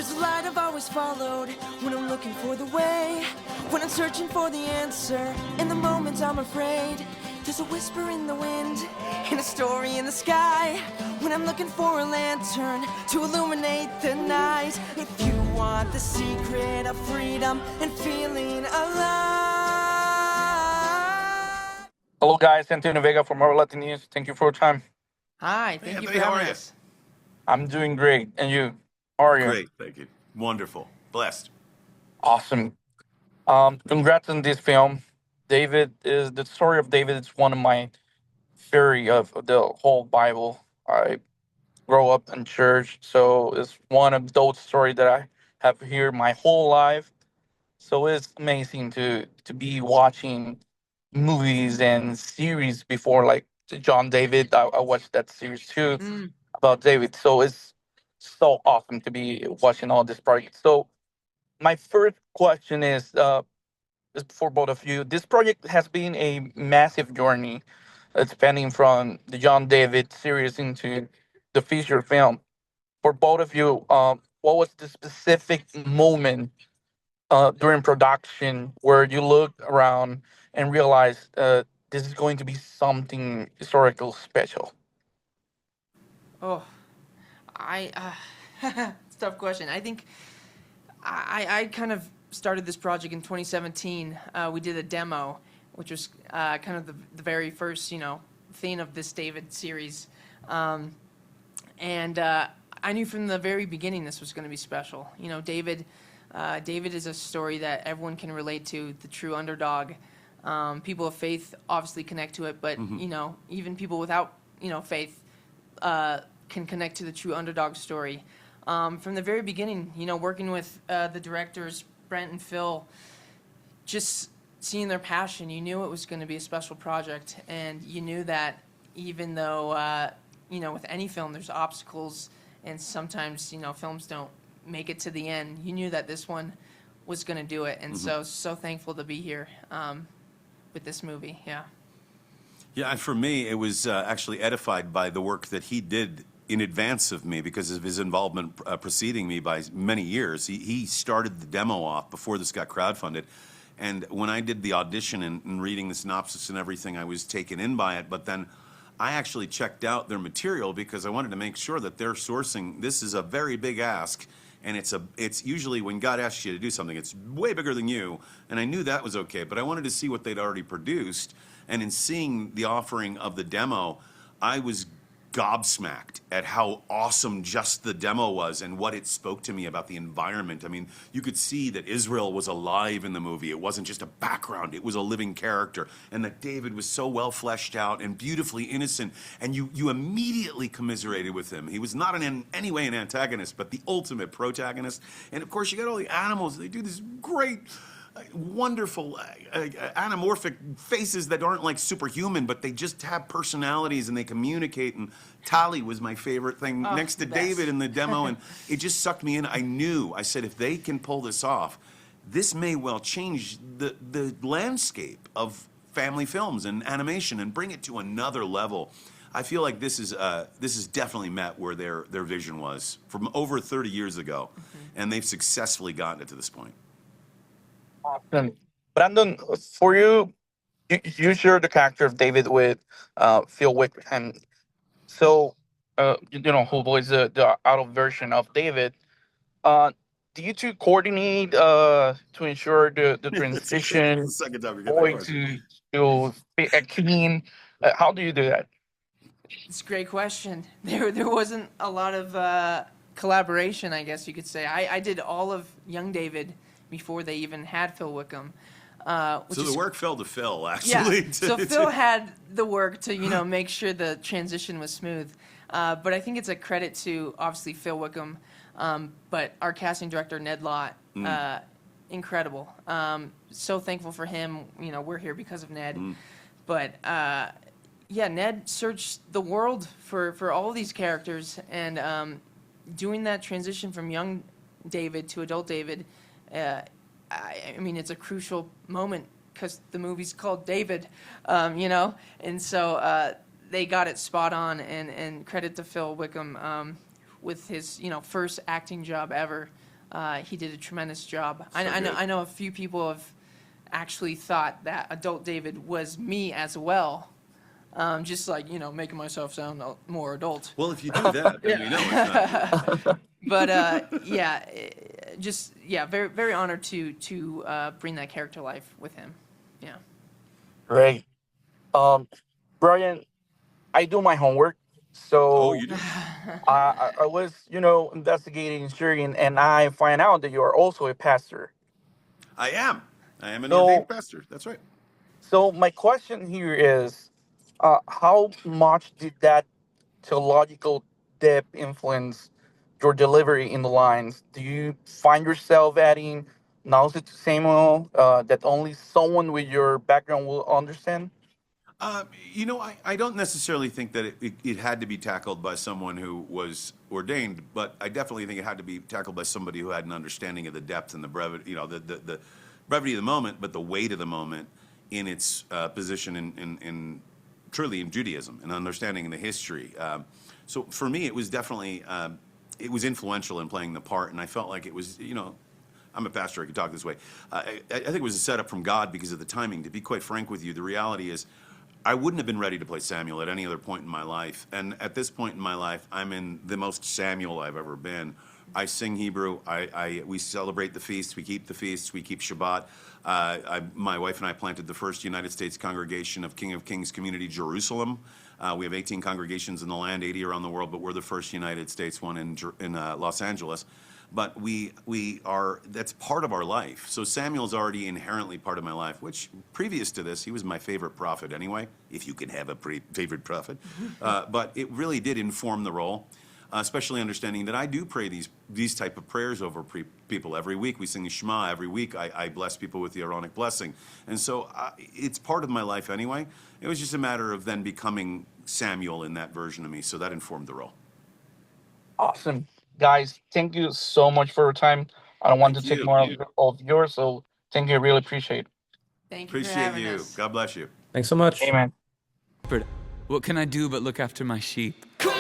There's a light I've always followed when I'm looking for the way, when I'm searching for the answer. In the moments I'm afraid, there's a whisper in the wind and a story in the sky. When I'm looking for a lantern to illuminate the night. If you want the secret of freedom and feeling alive. Hello, guys. Antonio Vega from Marvel Latin News. Thank you for your time. Hi, thank you for having us. I'm doing great. And you? How are you? Great, thank you. Wonderful. Blessed. Awesome. Congrats on this film. The story of David is one of my theory of the whole Bible. I grow up in church, so it's one of those stories that I have heard my whole life. So it's amazing to be watching movies and series before, like John David. I watched that series too about David. So it's so awesome to be watching all this project. So my first question is for both of you. This project has been a massive journey, spanning from the John David series into the feature film. For both of you, what was the specific moment during production where you looked around and realized this is going to be something historical special? Oh, it's a tough question. I think I kind of started this project in 2017. We did a demo, which was kind of the very first, thing of this David series. And I knew from the very beginning this was going to be special. David is a story that everyone can relate to, the true underdog. People of faith obviously connect to it, but, even people without, faith can connect to the true underdog story. From the very beginning, working with the directors, Brent and Phil, just seeing their passion, you knew it was going to be a special project, and you knew that even though, with any film, there's obstacles, and sometimes, films don't make it to the end, you knew that this one was going to do it, and so thankful to be here with this movie, yeah. Yeah, and for me, it was actually edified by the work that he did in advance of me because of his involvement preceding me by many years. He started the demo off before this got crowdfunded. And when I did the audition and reading the synopsis and everything, I was taken in by it. But then I actually checked out their material because I wanted to make sure that they're sourcing. This is a very big ask. And it's usually when God asks you to do something, it's way bigger than you. And I knew that was okay. But I wanted to see what they'd already produced. And in seeing the offering of the demo, I was gobsmacked at how awesome just the demo was and what it spoke to me about the environment. I mean, you could see that Israel was alive in the movie. It wasn't just a background, it was a living character. And that David was so well fleshed out and beautifully innocent. And you immediately commiserated with him. He was not in any way an antagonist, but the ultimate protagonist. And of course, you got all the animals. They do this great, wonderful anamorphic faces that aren't like superhuman, but they just have personalities and they communicate. And Tali was my favorite thing next to David in the demo, and it just sucked me in. I said, if they can pull this off, this may well change the landscape of family films and animation and bring it to another level. I feel like this is definitely met where their vision was from over 30 years ago, and they've successfully gotten it to this point. Awesome. Brandon, for you, you share the character of David with Phil Wickham. So, who plays the adult version of David. Do you two coordinate to ensure the transition Second time we get that going question. to a clean? How do you do that? It's a great question. There wasn't a lot of collaboration, I guess you could say. I did all of young David before they even had Phil Wickham. So the work fell to Phil, actually. Yeah, so Phil had the work to, make sure the transition was smooth. But I think it's a credit to, obviously, Phil Wickham, but our casting director, Ned Lott, incredible. So thankful for him. We're here because of Ned. But, Ned searched the world for all of these characters, and doing that transition from young David to adult David, I mean, it's a crucial moment because the movie's called David, and so they got it spot on, and credit to Phil Wickham with his, first acting job ever. he did a tremendous job. So I know a few people have actually thought that adult David was me as well. Just like, making myself sound more adult. Well, if you do that, then we know it's not. But very very honored to bring that character to life with him. Yeah. Great. Brian, I do my homework, Oh, so you do? I was, investigating, searching, and I find out that you are also a pastor. I am. I am an So, ordained pastor. That's right. so my question here is, how much did that theological depth influence your delivery in the lines? Do you find yourself adding nouns to Samuel that only someone with your background will understand? I don't necessarily think that it had to be tackled by someone who was ordained, but I definitely think it had to be tackled by somebody who had an understanding of the depth and the brevity, the brevity of the moment, but the weight of the moment in its position in truly in Judaism and understanding the history. So for me, it was definitely it was influential in playing the part, and I felt like it was, I'm a pastor, I could talk this way. I think it was a setup from God because of the timing. To be quite frank with you, the reality is I wouldn't have been ready to play Samuel at any other point in my life. And at this point in my life, I'm in the most Samuel I've ever been. I sing Hebrew. We celebrate the feasts. We keep the feasts. We keep Shabbat. My wife and I planted the first United States congregation of King of Kings Community Jerusalem. We have 18 congregations in the land, 80 around the world, but we're the first United States one in Los Angeles. But that's part of our life. So Samuel's already inherently part of my life, which previous to this, he was my favorite prophet anyway, if you can have a favorite prophet. But it really did inform the role, especially understanding that I do pray these type of prayers over people every week. We sing the Shema every week. I bless people with the Aaronic blessing. And so it's part of my life anyway. It was just a matter of then becoming Samuel in that version of me. So that informed the role. Awesome. Guys, thank you so much for your time. I don't want Thank to take you. more of yours, so thank you. I really appreciate it. Thank you for Appreciate having you. us. God bless you. Thanks so much. Amen. What can I do but look after my sheep? Come